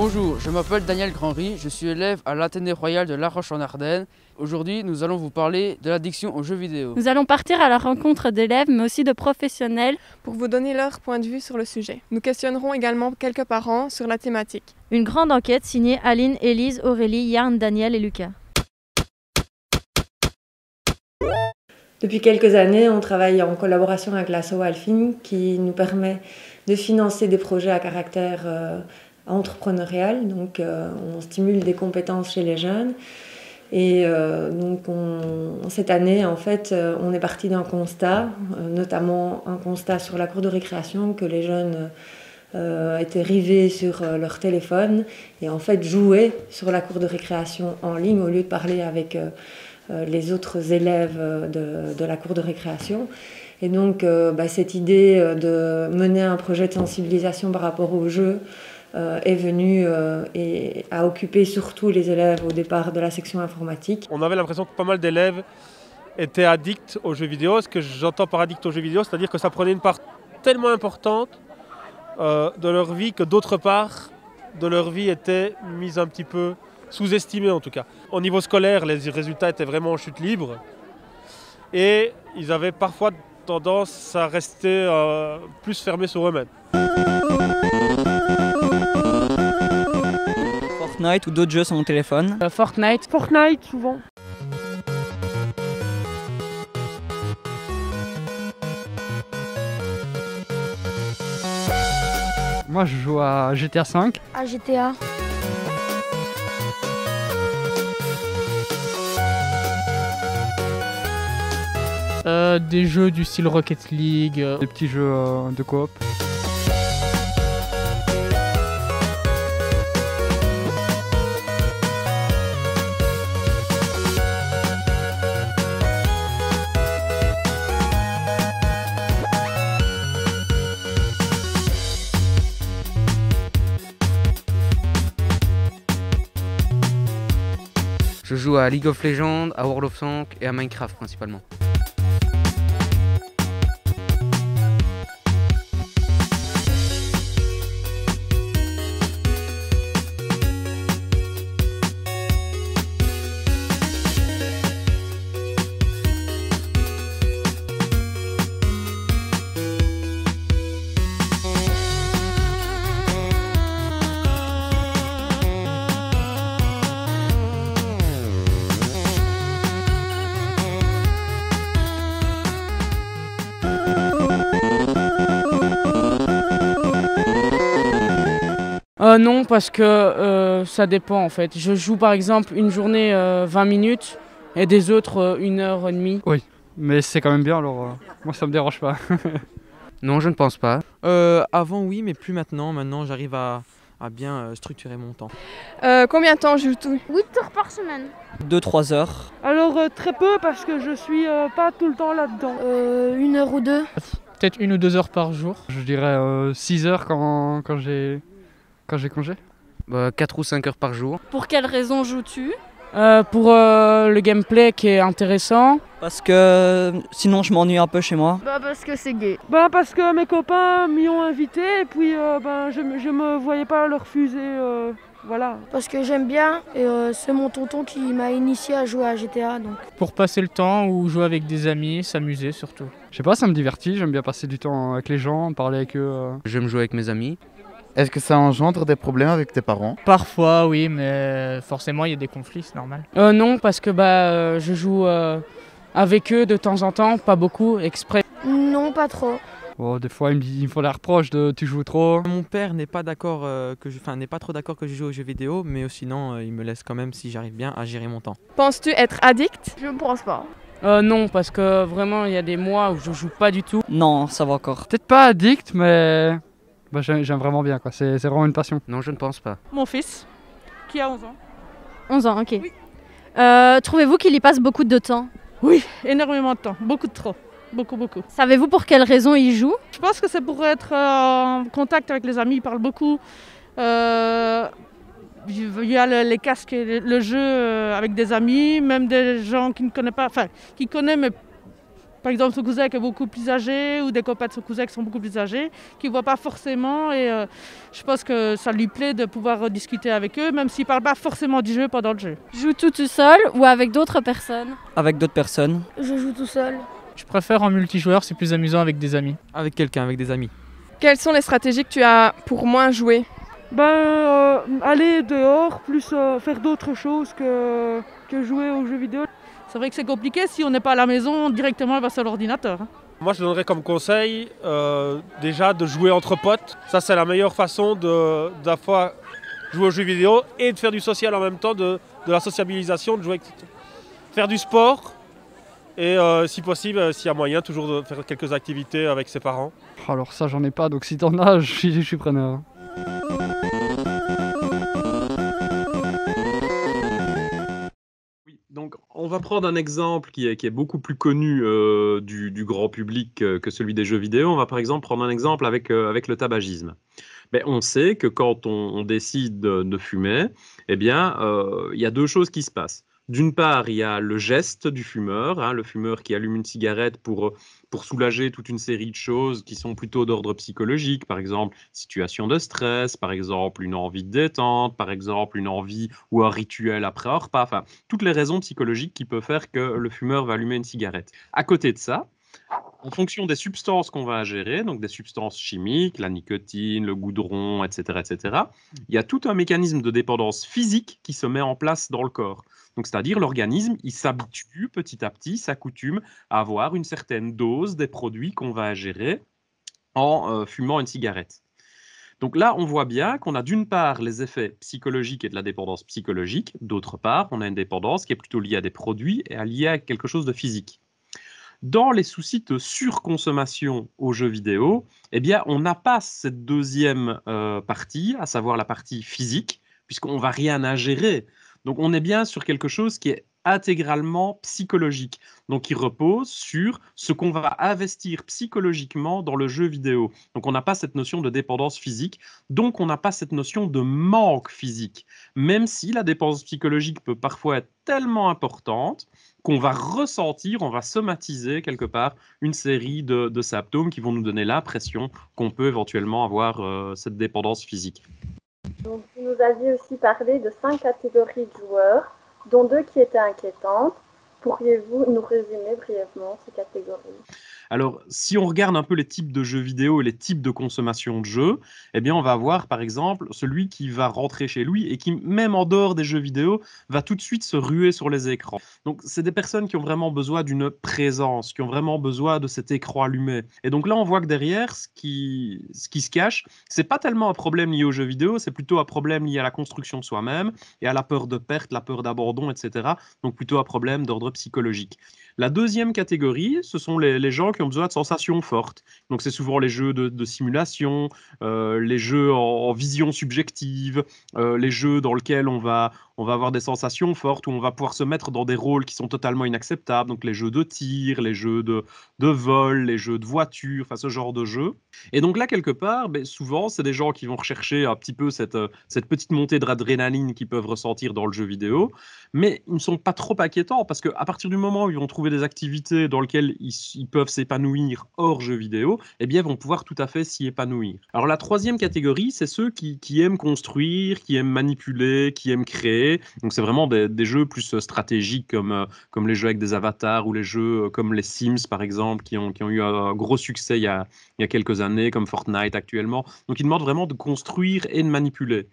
Bonjour, je m'appelle Daniel Grandry, je suis élève à l'Athénée Royal de La Roche-en-Ardenne. Aujourd'hui, nous allons vous parler de l'addiction aux jeux vidéo. Nous allons partir à la rencontre d'élèves, mais aussi de professionnels, pour vous donner leur point de vue sur le sujet. Nous questionnerons également quelques parents sur la thématique. Une grande enquête signée Aline, Élise, Aurélie, Yann, Daniel et Lucas. Depuis quelques années, on travaille en collaboration avec l'asso Alfine qui nous permet de financer des projets à caractère entrepreneurial. Donc on stimule des compétences chez les jeunes. Et donc cette année, en fait, on est parti d'un constat, notamment un constat sur la cour de récréation, que les jeunes étaient rivés sur leur téléphone et en fait jouaient sur la cour de récréation en ligne au lieu de parler avec les autres élèves de la cour de récréation. Et donc cette idée de mener un projet de sensibilisation par rapport au jeu est venue et a occupé surtout les élèves au départ de la section informatique. On avait l'impression que pas mal d'élèves étaient addicts aux jeux vidéo. Ce que j'entends par addict aux jeux vidéo, c'est-à-dire que ça prenait une part tellement importante de leur vie que d'autre part de leur vie était mise un petit peu sous-estimée en tout cas. Au niveau scolaire, les résultats étaient vraiment en chute libre et ils avaient parfois tendance à rester plus fermés sur eux-mêmes. Fortnite ou d'autres jeux sur mon téléphone. Fortnite souvent. Moi je joue à GTA 5. À GTA. Des jeux du style Rocket League. Des petits jeux de coop. Je joue à League of Legends, à World of Tanks et à Minecraft principalement. Non, parce que ça dépend en fait. Je joue par exemple une journée 20 minutes et des autres 1h30. Oui, mais c'est quand même bien, alors moi ça me dérange pas. Non, je ne pense pas. Avant oui, mais plus maintenant. Maintenant j'arrive à bien structurer mon temps. Combien de temps joues-tu? 8 heures par semaine. 2-3 heures. Alors très peu parce que je suis pas tout le temps là-dedans. 1 heure ou 2. Peut-être 1 ou 2 heures par jour. Je dirais 6 heures quand j'ai congé. 4 ou 5 heures par jour. Pour quelles raisons joues-tu? Pour le gameplay qui est intéressant. Parce que sinon je m'ennuie un peu chez moi. Parce que c'est gay. Parce que mes copains m'y ont invité et puis je me voyais pas le refuser. Voilà. Parce que j'aime bien et c'est mon tonton qui m'a initié à jouer à GTA. Donc. Pour passer le temps ou jouer avec des amis, s'amuser surtout. Je sais pas, ça me divertit, j'aime bien passer du temps avec les gens, parler avec eux. J'aime jouer avec mes amis. Est-ce que ça engendre des problèmes avec tes parents? Parfois oui, mais forcément il y a des conflits, c'est normal. Non, parce que je joue avec eux de temps en temps, pas beaucoup, exprès. Non, pas trop. Bon, des fois ils me font la reproche de tu joues trop. Mon père n'est pas d'accord n'est pas trop d'accord que je joue aux jeux vidéo, mais sinon il me laisse quand même, si j'arrive bien, à gérer mon temps. Penses-tu être addict? Je ne pense pas. Non, parce que vraiment il y a des mois où je joue pas du tout. Non, ça va encore. Peut-être pas addict, mais j'aime vraiment bien, quoi. C'est vraiment une passion. Non, je ne pense pas. Mon fils, qui a 11 ans. 11 ans, ok. Oui. Trouvez-vous qu'il y passe beaucoup de temps? Oui, énormément de temps, beaucoup de trop. Beaucoup. Savez-vous pour quelles raisons il joue? Je pense que c'est pour être en contact avec les amis, il parle beaucoup. Il y a les casques, le jeu avec des amis, même des gens qui ne connaissent pas, enfin qui connaissent mais par exemple son cousin qui est beaucoup plus âgé ou des copains de son cousin qui sont beaucoup plus âgés, qui ne voient pas forcément et je pense que ça lui plaît de pouvoir discuter avec eux, même s'ils ne parlent pas forcément du jeu pendant le jeu. Joue tout seul ou avec d'autres personnes? Avec d'autres personnes. Je joue tout seul. Je préfère en multijoueur, c'est plus amusant avec des amis. Avec quelqu'un, avec des amis. Quelles sont les stratégies que tu as pour moins jouer? Aller dehors, plus faire d'autres choses que jouer aux jeux vidéo. C'est vrai que c'est compliqué, si on n'est pas à la maison, directement on va sur l'ordinateur. Moi, je donnerais comme conseil déjà de jouer entre potes. Ça, c'est la meilleure façon d'à la fois jouer aux jeux vidéo et de faire du social en même temps, de la sociabilisation, de jouer faire du sport et si possible, s'il y a moyen, toujours de faire quelques activités avec ses parents. Alors ça, j'en ai pas, donc si t'en as, je suis preneur. Donc, on va prendre un exemple qui est beaucoup plus connu du grand public que celui des jeux vidéo. On va par exemple prendre un exemple avec le tabagisme. Mais on sait que quand on décide de fumer, eh bien, il y a deux choses qui se passent. D'une part, il y a le geste du fumeur, hein, le fumeur qui allume une cigarette pour soulager toute une série de choses qui sont plutôt d'ordre psychologique, par exemple, situation de stress, par exemple, une envie de détente, par exemple, une envie ou un rituel après un repas, enfin, toutes les raisons psychologiques qui peuvent faire que le fumeur va allumer une cigarette. À côté de ça, en fonction des substances qu'on va ingérer, donc des substances chimiques, la nicotine, le goudron, etc., il y a tout un mécanisme de dépendance physique qui se met en place dans le corps. Donc, c'est-à-dire l'organisme, il s'habitue petit à petit, s'accoutume à avoir une certaine dose des produits qu'on va ingérer en fumant une cigarette. Donc là, on voit bien qu'on a d'une part les effets psychologiques et de la dépendance psychologique, d'autre part, on a une dépendance qui est plutôt liée à des produits et liée à quelque chose de physique. Dans les soucis de surconsommation aux jeux vidéo, eh bien, on n'a pas cette deuxième partie, à savoir la partie physique, puisqu'on ne va rien ingérer. Donc, on est bien sur quelque chose qui est intégralement psychologique, donc qui repose sur ce qu'on va investir psychologiquement dans le jeu vidéo. Donc, on n'a pas cette notion de dépendance physique, donc on n'a pas cette notion de manque physique, même si la dépendance psychologique peut parfois être tellement importante qu'on va ressentir, on va somatiser quelque part une série de symptômes qui vont nous donner l'impression qu'on peut éventuellement avoir cette dépendance physique. Donc, vous nous aviez aussi parlé de 5 catégories de joueurs, dont 2 qui étaient inquiétantes. Pourriez-vous nous résumer brièvement ces catégories? Alors, si on regarde un peu les types de jeux vidéo et les types de consommation de jeux, eh bien, on va avoir, par exemple, celui qui va rentrer chez lui et qui, même en dehors des jeux vidéo, va tout de suite se ruer sur les écrans. Donc, c'est des personnes qui ont vraiment besoin d'une présence, qui ont vraiment besoin de cet écran allumé. Et donc là, on voit que derrière, ce qui se cache, c'est pas tellement un problème lié aux jeux vidéo, c'est plutôt un problème lié à la construction de soi-même et à la peur de perte, la peur d'abandon, etc. Donc, plutôt un problème d'ordre psychologique. La deuxième catégorie, ce sont les gens qui ont besoin de sensations fortes. Donc, c'est souvent les jeux de simulation, les jeux en vision subjective, les jeux dans lesquels on va avoir des sensations fortes, où on va pouvoir se mettre dans des rôles qui sont totalement inacceptables. Donc, les jeux de tir, les jeux de vol, les jeux de voiture, enfin, ce genre de jeux. Et donc là, quelque part, souvent, c'est des gens qui vont rechercher un petit peu cette petite montée d'adrénaline qu'ils peuvent ressentir dans le jeu vidéo, mais ils ne sont pas trop inquiétants, parce qu'à partir du moment où ils vont trouver des activités dans lesquelles ils peuvent s'épanouir hors jeu vidéo, eh bien, ils vont pouvoir tout à fait s'y épanouir. Alors, la troisième catégorie, c'est ceux qui aiment construire, qui aiment manipuler, qui aiment créer. Donc, c'est vraiment des jeux plus stratégiques comme les jeux avec des avatars ou les jeux comme les Sims, par exemple, qui ont eu un gros succès il y a quelques années, comme Fortnite actuellement. Donc, ils demandent vraiment de construire et de manipuler.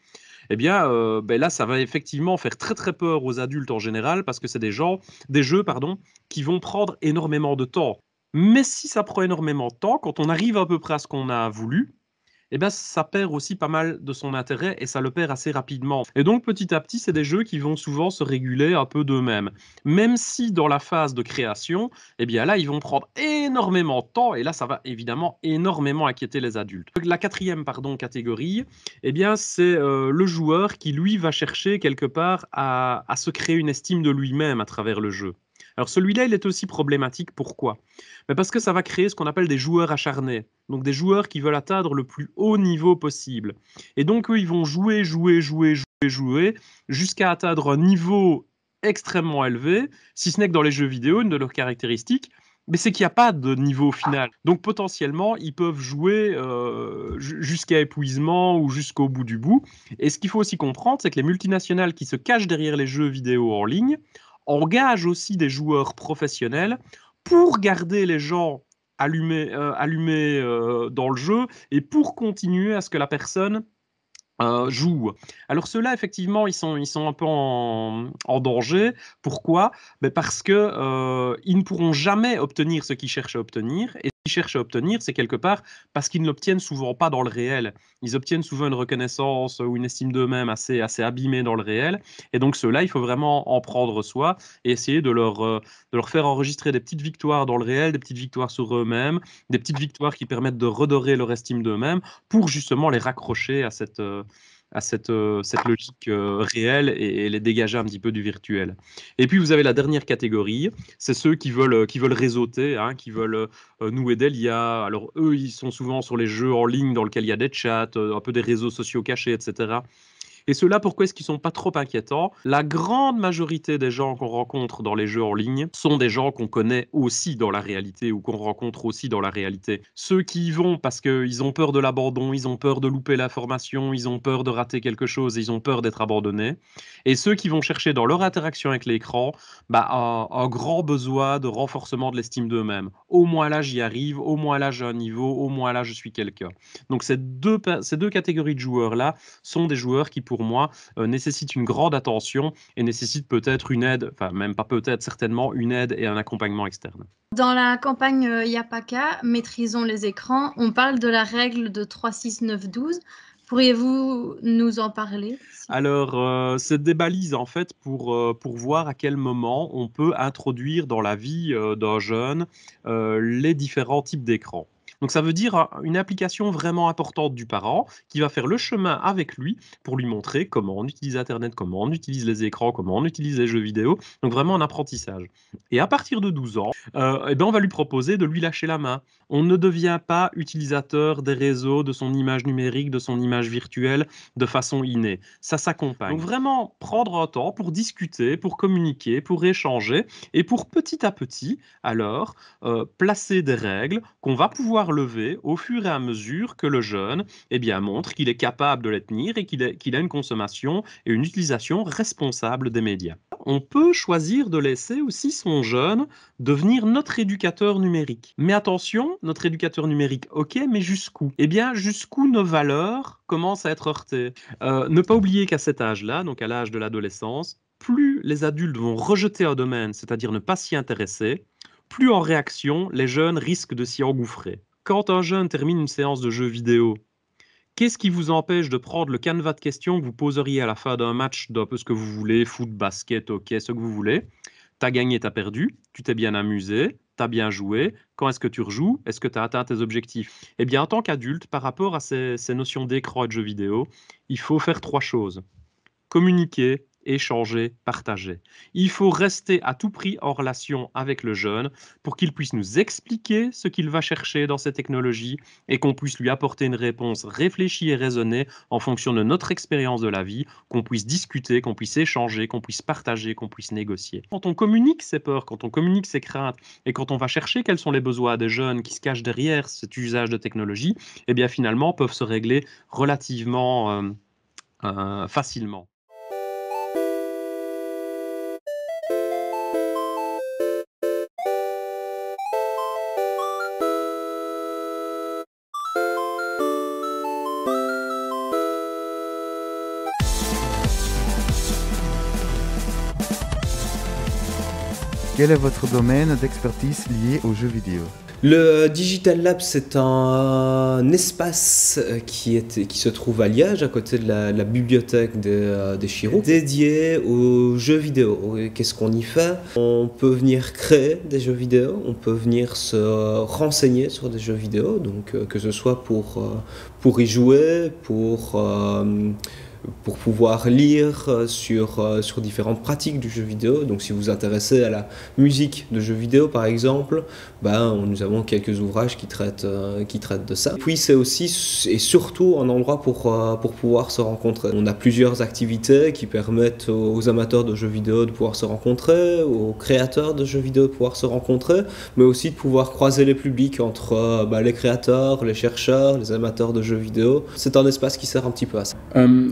Eh bien, là, ça va effectivement faire très très peur aux adultes en général, parce que c'est des jeux qui vont prendre énormément de temps. Mais si ça prend énormément de temps, quand on arrive à peu près à ce qu'on a voulu, eh bien, ça perd aussi pas mal de son intérêt et ça le perd assez rapidement. Et donc, petit à petit, c'est des jeux qui vont souvent se réguler un peu d'eux-mêmes. Même si dans la phase de création, eh bien là, ils vont prendre énormément de temps et là, ça va évidemment énormément inquiéter les adultes. La quatrième catégorie, eh bien, c'est le joueur qui, lui, va chercher quelque part à se créer une estime de lui-même à travers le jeu. Alors celui-là, il est aussi problématique. Pourquoi? Parce que ça va créer ce qu'on appelle des joueurs acharnés. Donc des joueurs qui veulent atteindre le plus haut niveau possible. Et donc eux, ils vont jouer jusqu'à atteindre un niveau extrêmement élevé, si ce n'est que dans les jeux vidéo, une de leurs caractéristiques, Mais c'est qu'il n'y a pas de niveau final. Donc potentiellement, ils peuvent jouer jusqu'à épuisement ou jusqu'au bout du bout. Et ce qu'il faut aussi comprendre, c'est que les multinationales qui se cachent derrière les jeux vidéo en ligne engagent aussi des joueurs professionnels pour garder les gens allumés dans le jeu et pour continuer à ce que la personne jouent. Alors ceux-là, effectivement, ils sont un peu en danger. Pourquoi? Parce que ils ne pourront jamais obtenir ce qu'ils cherchent à obtenir. Et ce qu'ils cherchent à obtenir, c'est quelque part parce qu'ils ne l'obtiennent souvent pas dans le réel. Ils obtiennent souvent une reconnaissance ou une estime d'eux-mêmes assez abîmée dans le réel. Et donc ceux-là, il faut vraiment en prendre soin et essayer de leur faire enregistrer des petites victoires dans le réel, des petites victoires sur eux-mêmes, des petites victoires qui permettent de redorer leur estime d'eux-mêmes pour justement les raccrocher à cette logique réelle et les dégager un petit peu du virtuel. Et puis vous avez la dernière catégorie, c'est ceux qui veulent réseauter, hein, qui veulent nouer des liens. Alors eux, ils sont souvent sur les jeux en ligne dans lesquels il y a des chats, un peu des réseaux sociaux cachés, etc. Et ceux-là, pourquoi est-ce qu'ils ne sont pas trop inquiétants? La grande majorité des gens qu'on rencontre dans les jeux en ligne sont des gens qu'on connaît aussi dans la réalité ou qu'on rencontre aussi dans la réalité. Ceux qui y vont parce qu'ils ont peur de l'abandon, ils ont peur de louper l'information, ils ont peur de rater quelque chose, ils ont peur d'être abandonnés. Et ceux qui vont chercher dans leur interaction avec l'écran un grand besoin de renforcement de l'estime d'eux-mêmes. Au moins là, j'y arrive, au moins là, j'ai un niveau, au moins là, je suis quelqu'un. Donc ces deux catégories de joueurs-là sont des joueurs qui, pour moi, nécessite une grande attention et nécessite peut-être une aide, enfin même pas peut-être, certainement une aide et un accompagnement externe. Dans la campagne Yapaka, Maîtrisons les écrans, on parle de la règle de 3-6-9-12. Pourriez-vous nous en parler? Alors, c'est des balises en fait pour voir à quel moment on peut introduire dans la vie d'un jeune les différents types d'écrans. Donc ça veut dire une implication vraiment importante du parent qui va faire le chemin avec lui pour lui montrer comment on utilise Internet, comment on utilise les écrans, comment on utilise les jeux vidéo. Donc vraiment un apprentissage. Et à partir de 12 ans, on va lui proposer de lui lâcher la main. On ne devient pas utilisateur des réseaux, de son image numérique, de son image virtuelle de façon innée. Ça s'accompagne. Donc vraiment prendre un temps pour discuter, pour communiquer, pour échanger et pour petit à petit, alors, placer des règles qu'on va pouvoir lever au fur et à mesure que le jeune montre qu'il est capable de les tenir et qu'il a une consommation et une utilisation responsable des médias. On peut choisir de laisser aussi son jeune devenir notre éducateur numérique. Mais attention, notre éducateur numérique, ok, mais jusqu'où? Jusqu'où nos valeurs commencent à être heurtées. Ne pas oublier qu'à cet âge-là, donc à l'âge de l'adolescence, plus les adultes vont rejeter un domaine, c'est-à-dire ne pas s'y intéresser, plus en réaction, les jeunes risquent de s'y engouffrer. Quand un jeune termine une séance de jeux vidéo, qu'est-ce qui vous empêche de prendre le canevas de questions que vous poseriez à la fin d'un match d'un peu ce que vous voulez, foot, basket, hockey, ce que vous voulez? T'as gagné, t'as perdu, tu t'es bien amusé, t'as bien joué, quand est-ce que tu rejoues? Est-ce que tu as atteint tes objectifs? En tant qu'adulte, par rapport à ces notions d'écran et de jeux vidéo, il faut faire 3 choses. Communiquer, échanger, partager. Il faut rester à tout prix en relation avec le jeune pour qu'il puisse nous expliquer ce qu'il va chercher dans ces technologies et qu'on puisse lui apporter une réponse réfléchie et raisonnée en fonction de notre expérience de la vie, qu'on puisse discuter, qu'on puisse échanger, qu'on puisse partager, qu'on puisse négocier. Quand on communique ses peurs, quand on communique ses craintes et quand on va chercher quels sont les besoins des jeunes qui se cachent derrière cet usage de technologie, finalement peuvent se régler relativement facilement. Quel est votre domaine d'expertise lié aux jeux vidéo? Le Digital Lab, c'est un espace qui se trouve à Liège, à côté de la bibliothèque des Chirou, dédié aux jeux vidéo. Qu'est-ce qu'on y fait? On peut venir créer des jeux vidéo, on peut venir se renseigner sur des jeux vidéo, donc que ce soit pour y jouer, pour pour pouvoir lire sur différentes pratiques du jeu vidéo. Donc si vous vous intéressez à la musique de jeux vidéo par exemple, nous avons quelques ouvrages qui traitent de ça. Puis c'est aussi et surtout un endroit pour pouvoir se rencontrer. On a plusieurs activités qui permettent aux amateurs de jeux vidéo de pouvoir se rencontrer, aux créateurs de jeux vidéo de pouvoir se rencontrer, mais aussi de pouvoir croiser les publics entre les créateurs, les chercheurs, les amateurs de jeux vidéo. C'est un espace qui sert un petit peu à ça.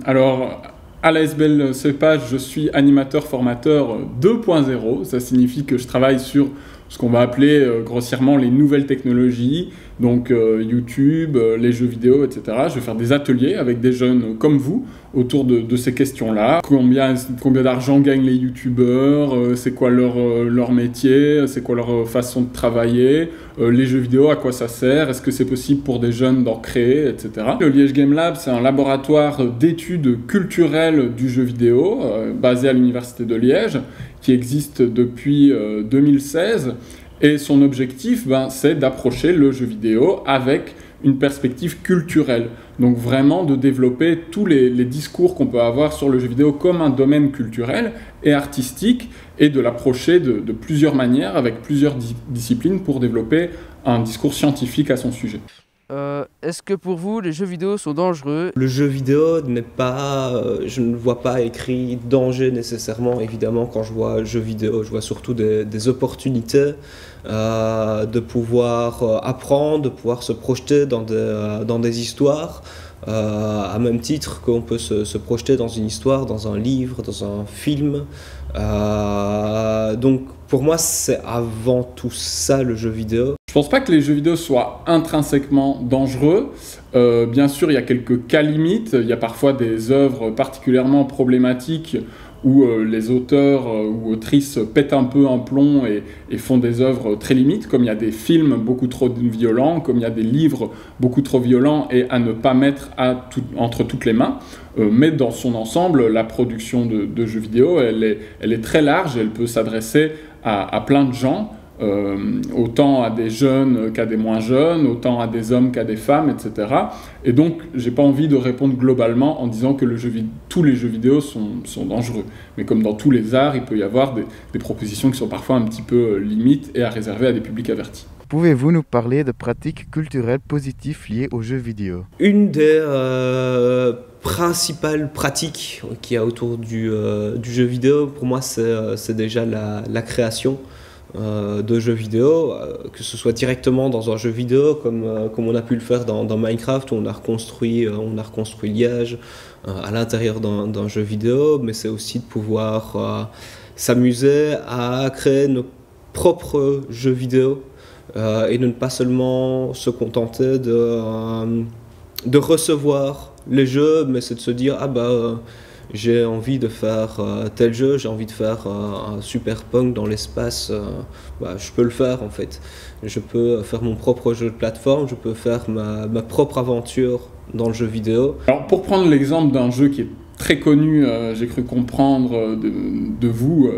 Alors, à l'ASBL CEPAGE, je suis animateur-formateur 2.0. Ça signifie que je travaille sur ce qu'on va appeler grossièrement les nouvelles technologies, donc YouTube, les jeux vidéo, etc. Je vais faire des ateliers avec des jeunes comme vous autour de ces questions-là. Combien d'argent gagnent les youtubeurs, c'est quoi leur métier, c'est quoi leur façon de travailler, les jeux vidéo, à quoi ça sert, est-ce que c'est possible pour des jeunes d'en créer, etc. Le Liège Game Lab, c'est un laboratoire d'études culturelles du jeu vidéo basé à l'Université de Liège, qui existe depuis 2016. Et son objectif, c'est d'approcher le jeu vidéo avec une perspective culturelle. Donc vraiment de développer tous les discours qu'on peut avoir sur le jeu vidéo comme un domaine culturel et artistique, et de l'approcher de plusieurs manières, avec plusieurs disciplines, pour développer un discours scientifique à son sujet. Est-ce que pour vous, les jeux vidéo sont dangereux? Le jeu vidéo n'est pas... je ne vois pas écrit danger nécessairement, évidemment. Quand je vois jeux vidéo, je vois surtout des opportunités de pouvoir apprendre, de pouvoir se projeter dans des histoires, à même titre qu'on peut se projeter dans une histoire, dans un livre, dans un film. Donc pour moi, c'est avant tout ça le jeu vidéo. Je pense pas que les jeux vidéo soient intrinsèquement dangereux. Bien sûr, il y a quelques cas limites. Il y a parfois des œuvres particulièrement problématiques où les auteurs ou autrices pètent un peu un plomb et font des œuvres très limites, comme il y a des films beaucoup trop violents, comme il y a des livres beaucoup trop violents et à ne pas mettre entre toutes les mains. Mais dans son ensemble, la production de jeux vidéo, elle est très large, elle peut s'adresser à plein de gens, autant à des jeunes qu'à des moins jeunes, autant à des hommes qu'à des femmes, etc. Et donc, j'ai pas envie de répondre globalement en disant que tous les jeux vidéo sont dangereux. Mais comme dans tous les arts, il peut y avoir des propositions qui sont parfois un petit peu limites et à réserver à des publics avertis. Pouvez-vous nous parler de pratiques culturelles positives liées aux jeux vidéo? Une des principales pratiques qu'il y a autour du jeu vidéo, pour moi, c'est déjà la création de jeux vidéo, que ce soit directement dans un jeu vidéo comme on a pu le faire dans Minecraft, où on a reconstruit Liège à l'intérieur d'un jeu vidéo, mais c'est aussi de pouvoir s'amuser à créer nos propres jeux vidéo et de ne pas seulement se contenter de recevoir les jeux, mais c'est de se dire j'ai envie de faire tel jeu, j'ai envie de faire un super punk dans l'espace, je peux le faire en fait. Je peux faire mon propre jeu de plateforme, je peux faire ma propre aventure dans le jeu vidéo. Alors pour prendre l'exemple d'un jeu qui est très connu, j'ai cru comprendre de vous,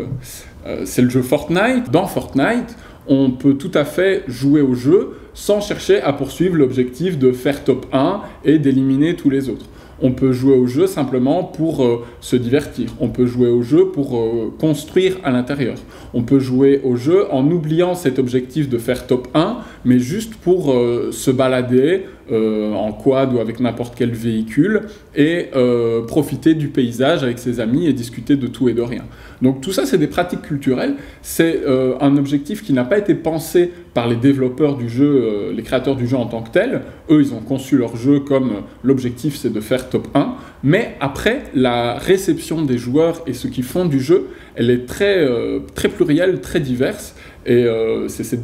c'est le jeu Fortnite. Dans Fortnite, on peut tout à fait jouer au jeu sans chercher à poursuivre l'objectif de faire top 1 et d'éliminer tous les autres. On peut jouer au jeu simplement pour se divertir. On peut jouer au jeu pour construire à l'intérieur. On peut jouer au jeu en oubliant cet objectif de faire top 1, mais juste pour se balader en quad ou avec n'importe quel véhicule et profiter du paysage avec ses amis et discuter de tout et de rien. Donc tout ça, c'est des pratiques culturelles. C'est un objectif qui n'a pas été pensé par les développeurs du jeu, les créateurs du jeu en tant que tels. Eux, ils ont conçu leur jeu comme l'objectif, c'est de faire top 1. Mais après, la réception des joueurs et ceux qui font du jeu, elle est très plurielle, très diverse. Et c'est cette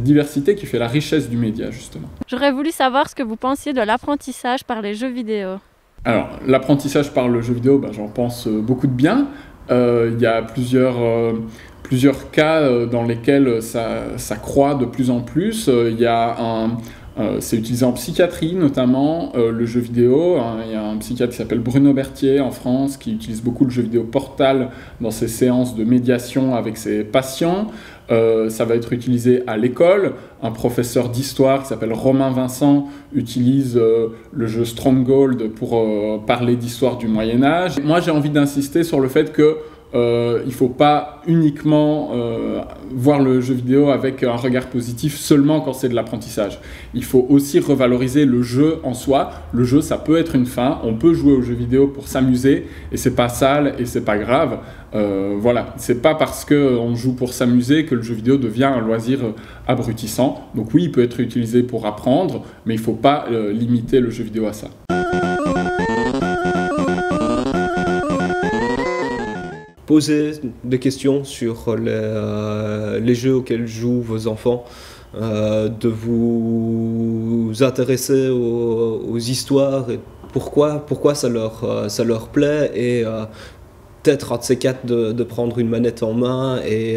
diversité qui fait la richesse du média, justement. J'aurais voulu savoir ce que vous pensiez de l'apprentissage par les jeux vidéo. Alors, l'apprentissage par le jeu vidéo, j'en pense beaucoup de bien. Il y a plusieurs cas dans lesquels ça croît de plus en plus. Il y a c'est utilisé en psychiatrie notamment, le jeu vidéo. Il y a un psychiatre qui s'appelle Bruno Berthier en France qui utilise beaucoup le jeu vidéo Portal dans ses séances de médiation avec ses patients. ça va être utilisé à l'école. Un professeur d'histoire qui s'appelle Romain Vincent utilise le jeu Stronghold pour parler d'histoire du Moyen-Âge. Moi, j'ai envie d'insister sur le fait que il ne faut pas uniquement voir le jeu vidéo avec un regard positif seulement quand c'est de l'apprentissage. Il faut aussi revaloriser le jeu en soi. Le jeu, ça peut être une fin. On peut jouer aux jeux vidéo pour s'amuser et c'est pas sale et c'est pas grave. Voilà, c'est pas parce qu'on joue pour s'amuser que le jeu vidéo devient un loisir abrutissant. Donc oui, il peut être utilisé pour apprendre, mais il ne faut pas limiter le jeu vidéo à ça. Poser des questions sur les jeux auxquels jouent vos enfants, de vous intéresser aux histoires et pourquoi ça leur plaît, et peut-être un de ces quatre de prendre une manette en main et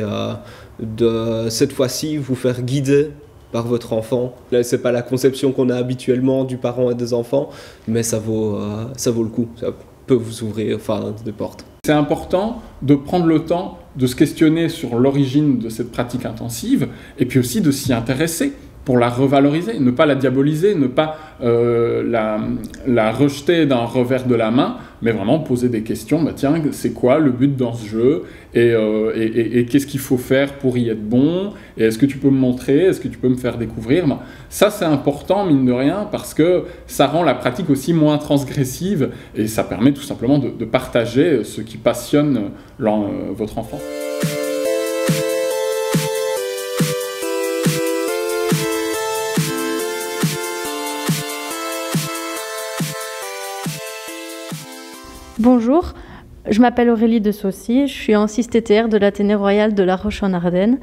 de cette fois-ci vous faire guider par votre enfant. Là, c'est pas la conception qu'on a habituellement du parent et des enfants, mais ça vaut le coup. Ça peut vous ouvrir des portes. C'est important de prendre le temps de se questionner sur l'origine de cette pratique intensive et puis aussi de s'y intéresser pour la revaloriser, ne pas la diaboliser, ne pas la rejeter d'un revers de la main, mais vraiment poser des questions. Tiens, c'est quoi le but dans ce jeu et qu'est-ce qu'il faut faire pour y être bon? Et est-ce que tu peux me montrer? Est-ce que tu peux me faire découvrir? Ça, c'est important, mine de rien, parce que ça rend la pratique aussi moins transgressive et ça permet tout simplement de partager ce qui passionne votre enfant. Bonjour, je m'appelle Aurélie de Saucy, je suis en 6 TTR de l'Athénée Royal de La Roche-en-Ardenne.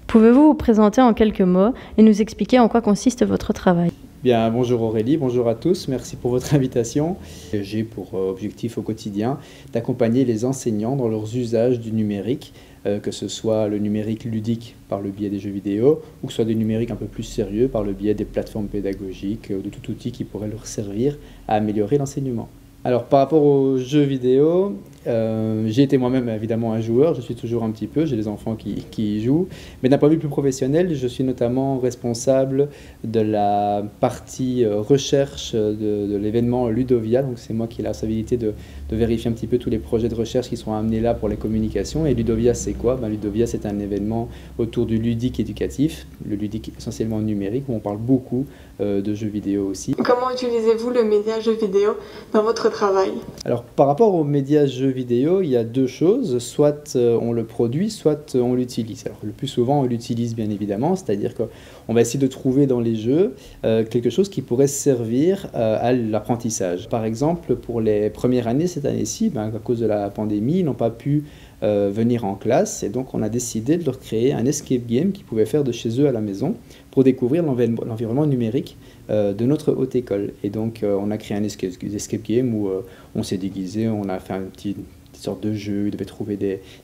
Pouvez-vous vous présenter en quelques mots et nous expliquer en quoi consiste votre travail? Bien, bonjour Aurélie, bonjour à tous, merci pour votre invitation. J'ai pour objectif au quotidien d'accompagner les enseignants dans leurs usages du numérique, que ce soit le numérique ludique par le biais des jeux vidéo ou que ce soit des numériques un peu plus sérieux par le biais des plateformes pédagogiques ou de tout outil qui pourrait leur servir à améliorer l'enseignement. Alors par rapport aux jeux vidéo, j'ai été moi-même évidemment un joueur, je suis toujours un petit peu, j'ai des enfants qui y jouent, mais d'un point de vue plus professionnel, je suis notamment responsable de la partie recherche de l'événement Ludovia, donc c'est moi qui ai la responsabilité de vérifier un petit peu tous les projets de recherche qui sont amenés là pour les communications. Et Ludovia, c'est quoi? Ludovia, c'est un événement autour du ludique éducatif, le ludique essentiellement numérique, où on parle beaucoup de jeux vidéo aussi. Comment utilisez-vous le média jeux vidéo dans votre travail? Alors par rapport aux médias jeux vidéo, il y a deux choses, soit on le produit, soit on l'utilise. Alors le plus souvent on l'utilise bien évidemment, c'est-à-dire qu'on va essayer de trouver dans les jeux quelque chose qui pourrait servir à l'apprentissage. Par exemple, pour les premières années cette année-ci, à cause de la pandémie, ils n'ont pas pu venir en classe, et donc on a décidé de leur créer un escape game qu'ils pouvaient faire de chez eux à la maison pour découvrir l'environnement numérique de notre haute école. Et donc on a créé un escape game où on s'est déguisé, on a fait une petite sorte de jeu, ils devaient trouver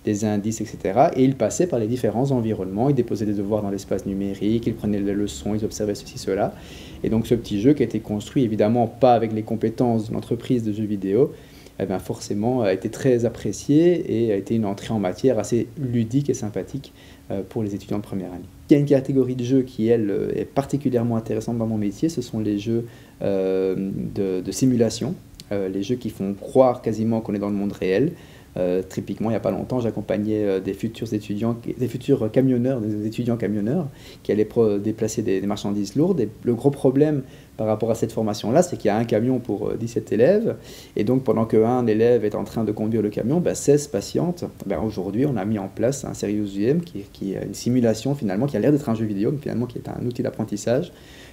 des indices, etc. Et ils passaient par les différents environnements, ils déposaient des devoirs dans l'espace numérique, ils prenaient les leçons, ils observaient ceci, cela. Et donc ce petit jeu qui a été construit évidemment pas avec les compétences de l'entreprise de jeux vidéo, forcément a été très apprécié et a été une entrée en matière assez ludique et sympathique pour les étudiants de première année. Il y a une catégorie de jeux qui, elle, est particulièrement intéressante dans mon métier, ce sont les jeux de simulation, les jeux qui font croire quasiment qu'on est dans le monde réel. Typiquement, il n'y a pas longtemps, j'accompagnais des futurs camionneurs, des étudiants camionneurs qui allaient déplacer des marchandises lourdes. Et le gros problème par rapport à cette formation-là, c'est qu'il y a un camion pour 17 élèves. Et donc, pendant qu'un élève est en train de conduire le camion, 16 patientes. Aujourd'hui, on a mis en place un Serious UM qui est une simulation finalement, qui a l'air d'être un jeu vidéo, mais finalement qui est un outil d'apprentissage.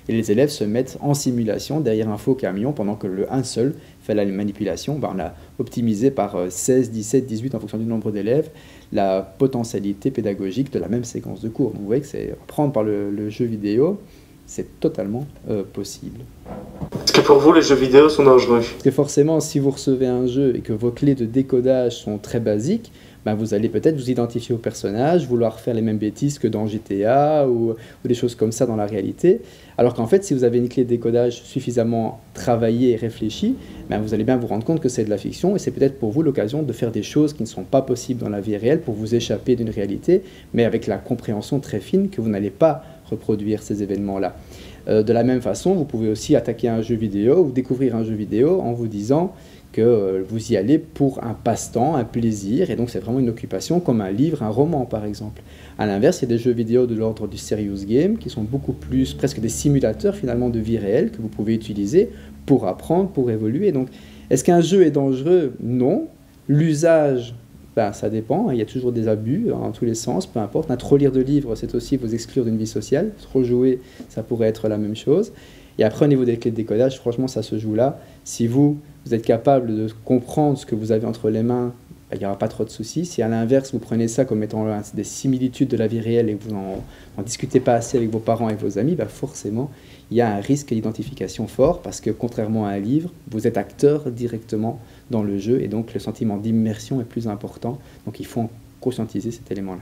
Et les élèves se mettent en simulation derrière un faux camion pendant que un seul fait la manipulation. On a optimisé par 16, 17, 18 en fonction du nombre d'élèves la potentialité pédagogique de la même séquence de cours. Donc vous voyez que c'est prendre par le jeu vidéo, c'est totalement possible. Est-ce que pour vous les jeux vidéo sont dangereux? Parce que forcément, si vous recevez un jeu et que vos clés de décodage sont très basiques, ben vous allez peut-être vous identifier au personnage, vouloir faire les mêmes bêtises que dans GTA ou des choses comme ça dans la réalité. Alors qu'en fait, si vous avez une clé de décodage suffisamment travaillée et réfléchie, ben vous allez bien vous rendre compte que c'est de la fiction et c'est peut-être pour vous l'occasion de faire des choses qui ne sont pas possibles dans la vie réelle pour vous échapper d'une réalité, mais avec la compréhension très fine que vous n'allez pas reproduire ces événements-là. De la même façon, vous pouvez aussi attaquer un jeu vidéo ou découvrir un jeu vidéo en vous disant que vous y allez pour un passe-temps, un plaisir, et donc c'est vraiment une occupation comme un livre, un roman par exemple. A l'inverse, il y a des jeux vidéo de l'ordre du serious game qui sont beaucoup plus, presque des simulateurs finalement de vie réelle que vous pouvez utiliser pour apprendre, pour évoluer. Donc, est-ce qu'un jeu est dangereux? Non. L'usage, ben, ça dépend, il y a toujours des abus dans tous les sens, peu importe. Trop lire de livres, c'est aussi vous exclure d'une vie sociale. Trop jouer, ça pourrait être la même chose. Et après, au niveau des clés de décodage, franchement, ça se joue là. Si vous êtes capable de comprendre ce que vous avez entre les mains, il n'y aura pas trop de soucis. Si à l'inverse, vous prenez ça comme étant des similitudes de la vie réelle et que vous n'en discutez pas assez avec vos parents et vos amis, ben forcément, il y a un risque d'identification fort parce que contrairement à un livre, vous êtes acteur directement dans le jeu et donc le sentiment d'immersion est plus important. Donc il faut conscientiser cet élément-là.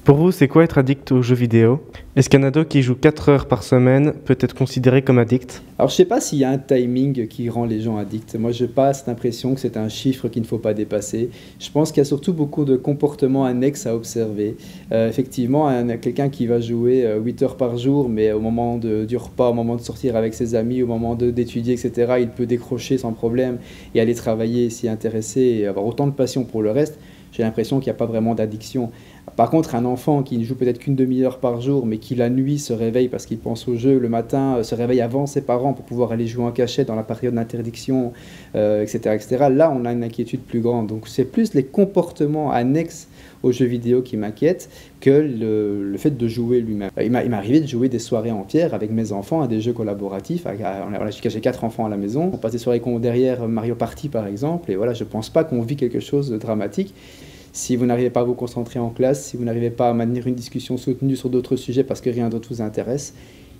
Pour vous, c'est quoi être addict aux jeux vidéo? Est-ce qu'un ado qui joue 4 heures par semaine peut être considéré comme addict? Alors je ne sais pas s'il y a un timing qui rend les gens addicts. Moi je n'ai pas cette impression que c'est un chiffre qu'il ne faut pas dépasser. Je pense qu'il y a surtout beaucoup de comportements annexes à observer. Effectivement, quelqu'un qui va jouer 8 heures par jour, mais au moment du repas, au moment de sortir avec ses amis, au moment d'étudier, etc., il peut décrocher sans problème et aller travailler, s'y intéresser et avoir autant de passion pour le reste. J'ai l'impression qu'il n'y a pas vraiment d'addiction. Par contre, un enfant qui ne joue peut-être qu'une demi-heure par jour, mais qui la nuit se réveille parce qu'il pense au jeu, le matin se réveille avant ses parents pour pouvoir aller jouer en cachette dans la période d'interdiction, etc., etc., là, on a une inquiétude plus grande. Donc, c'est plus les comportements annexes aux jeux vidéo qui m'inquiètent que le fait de jouer lui-même. Il m'est arrivé de jouer des soirées entières avec mes enfants à des jeux collaboratifs. J'ai 4 enfants à la maison. On passe des soirées derrière Mario Party, par exemple. Et voilà, je ne pense pas qu'on vit quelque chose de dramatique. Si vous n'arrivez pas à vous concentrer en classe, si vous n'arrivez pas à maintenir une discussion soutenue sur d'autres sujets parce que rien d'autre vous intéresse,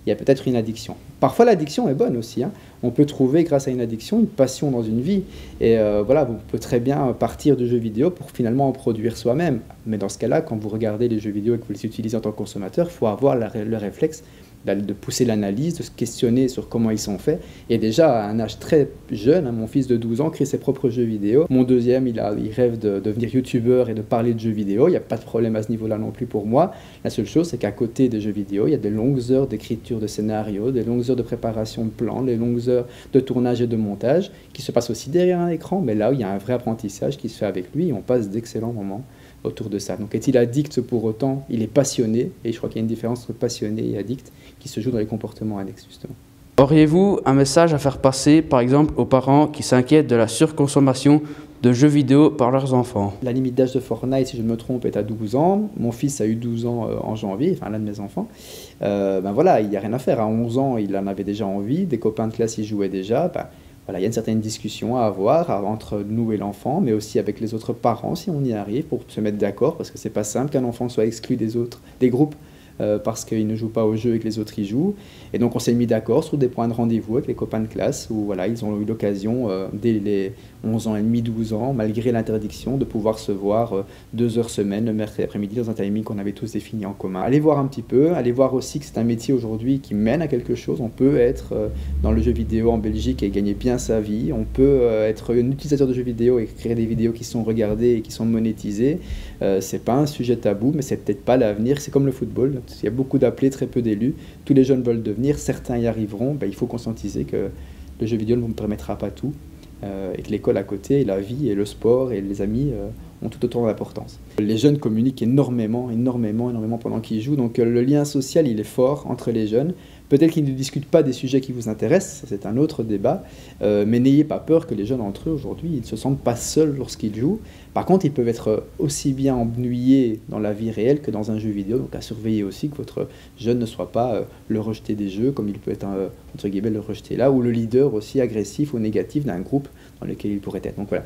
il y a peut-être une addiction. Parfois, l'addiction est bonne aussi. On peut trouver, grâce à une addiction, une passion dans une vie. Et voilà, vous pouvez très bien partir de jeux vidéo pour finalement en produire soi-même. Mais dans ce cas-là, quand vous regardez les jeux vidéo et que vous les utilisez en tant que consommateur, il faut avoir le réflexe de pousser l'analyse, de se questionner sur comment ils sont faits. Et déjà, à un âge très jeune, mon fils de 12 ans crée ses propres jeux vidéo. Mon deuxième, il rêve de devenir youtubeur et de parler de jeux vidéo. Il n'y a pas de problème à ce niveau-là non plus pour moi. La seule chose, c'est qu'à côté des jeux vidéo, il y a des longues heures d'écriture de scénarios, des longues heures de préparation de plans, des longues heures de tournage et de montage qui se passent aussi derrière un écran, mais là où il y a un vrai apprentissage qui se fait avec lui et on passe d'excellents moments autour de ça. Donc est-il addict pour autant? Il est passionné, et je crois qu'il y a une différence entre passionné et addict qui se joue dans les comportements annexes justement. Auriez-vous un message à faire passer, par exemple, aux parents qui s'inquiètent de la surconsommation de jeux vidéo par leurs enfants? La limite d'âge de Fortnite, si je ne me trompe, est à 12 ans. Mon fils a eu 12 ans en janvier, enfin l'un de mes enfants. Ben voilà, il n'y a rien à faire. À 11 ans, il en avait déjà envie, des copains de classe y jouaient déjà. Voilà, il y a une certaine discussion à avoir entre nous et l'enfant, mais aussi avec les autres parents si on y arrive, pour se mettre d'accord, parce que c'est pas simple qu'un enfant soit exclu des groupes parce qu'il ne joue pas au jeu et que les autres y jouent. Et donc on s'est mis d'accord sur des points de rendez-vous avec les copains de classe où voilà, ils ont eu l'occasion dès les 11 ans et demi, 12 ans, malgré l'interdiction, de pouvoir se voir 2 heures semaine le mercredi après-midi dans un timing qu'on avait tous défini en commun. Allez voir un petit peu, allez voir aussi que c'est un métier aujourd'hui qui mène à quelque chose. On peut être dans le jeu vidéo en Belgique et gagner bien sa vie. On peut être un utilisateur de jeux vidéo et créer des vidéos qui sont regardées et qui sont monétisées. C'est pas un sujet tabou, mais c'est peut-être pas l'avenir. C'est comme le football. Il y a beaucoup d'appelés, très peu d'élus. Tous les jeunes veulent devenir, certains y arriveront. Il faut conscientiser que le jeu vidéo ne vous permettra pas tout. Et que l'école à côté, et la vie, et le sport, et les amis ont tout autant d'importance. Les jeunes communiquent énormément pendant qu'ils jouent, donc le lien social, il est fort entre les jeunes. Peut-être qu'ils ne discutent pas des sujets qui vous intéressent, ça, c'est un autre débat, mais n'ayez pas peur que les jeunes entre eux, aujourd'hui, ils ne se sentent pas seuls lorsqu'ils jouent. Par contre, ils peuvent être aussi bien ennuyés dans la vie réelle que dans un jeu vidéo, donc à surveiller aussi que votre jeune ne soit pas le rejeté des jeux, comme il peut être, entre guillemets, le rejeté là, ou le leader aussi agressif ou négatif d'un groupe dans lequel il pourrait être. Donc voilà.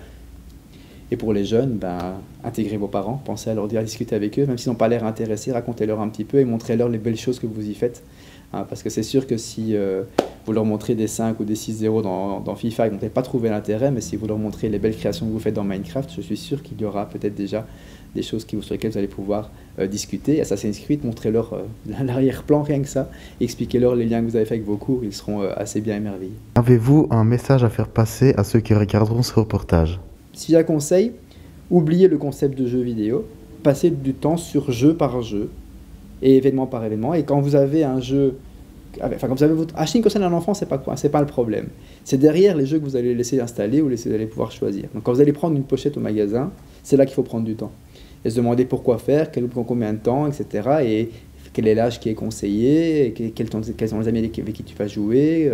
Et pour les jeunes, intégrez vos parents, pensez à leur dire, à discuter avec eux, même s'ils n'ont pas l'air intéressés, racontez-leur un petit peu et montrez-leur les belles choses que vous y faites. Parce que c'est sûr que si vous leur montrez des 5 ou des 6-0 dans FIFA, ils vont peut-être pas trouver l'intérêt, mais si vous leur montrez les belles créations que vous faites dans Minecraft, je suis sûr qu'il y aura peut-être déjà des choses sur lesquelles vous allez pouvoir discuter. Assassin's Creed, montrez-leur l'arrière-plan, rien que ça, expliquez-leur les liens que vous avez fait avec vos cours, ils seront assez bien émerveillés. Avez-vous un message à faire passer à ceux qui regarderont ce reportage? Si j'ai un conseil, oubliez le concept de jeu vidéo, passez du temps sur jeu par jeu et événement par événement, et quand vous avez un jeu, enfin quand vous avez acheter une console à un enfant, c'est pas le problème. C'est derrière les jeux que vous allez laisser installer ou vous allez pouvoir choisir. Donc quand vous allez prendre une pochette au magasin, c'est là qu'il faut prendre du temps. Et se demander pourquoi faire, combien de temps, etc. Et quel est l'âge qui est conseillé, quels sont les amis avec qui tu vas jouer.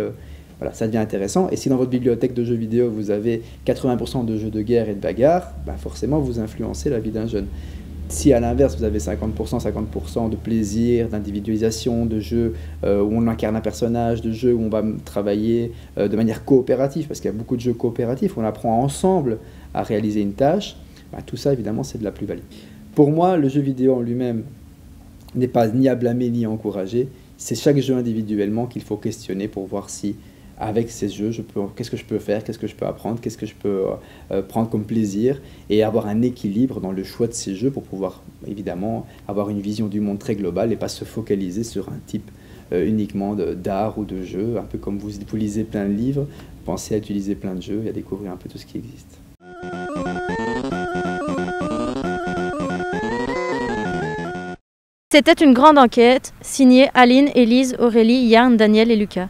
Voilà, ça devient intéressant. Et si dans votre bibliothèque de jeux vidéo, vous avez 80% de jeux de guerre et de bagarre, bah forcément, vous influencez la vie d'un jeune. Si à l'inverse, vous avez 50% de plaisir, d'individualisation, de jeux où on incarne un personnage, de jeux où on va travailler de manière coopérative, parce qu'il y a beaucoup de jeux coopératifs, on apprend ensemble à réaliser une tâche, bah, tout ça, évidemment, c'est de la plus-value. Pour moi, le jeu vidéo en lui-même n'est pas ni à blâmer ni à encourager. C'est chaque jeu individuellement qu'il faut questionner pour voir si, avec ces jeux, qu'est-ce que je peux faire, qu'est-ce que je peux apprendre, qu'est-ce que je peux prendre comme plaisir, et avoir un équilibre dans le choix de ces jeux pour pouvoir, évidemment, avoir une vision du monde très globale et pas se focaliser sur un type uniquement d'art ou de jeu. Un peu comme vous lisez plein de livres, pensez à utiliser plein de jeux et à découvrir un peu tout ce qui existe. C'était une grande enquête, signée Aline, Élise, Aurélie, Yann, Daniel et Lucas.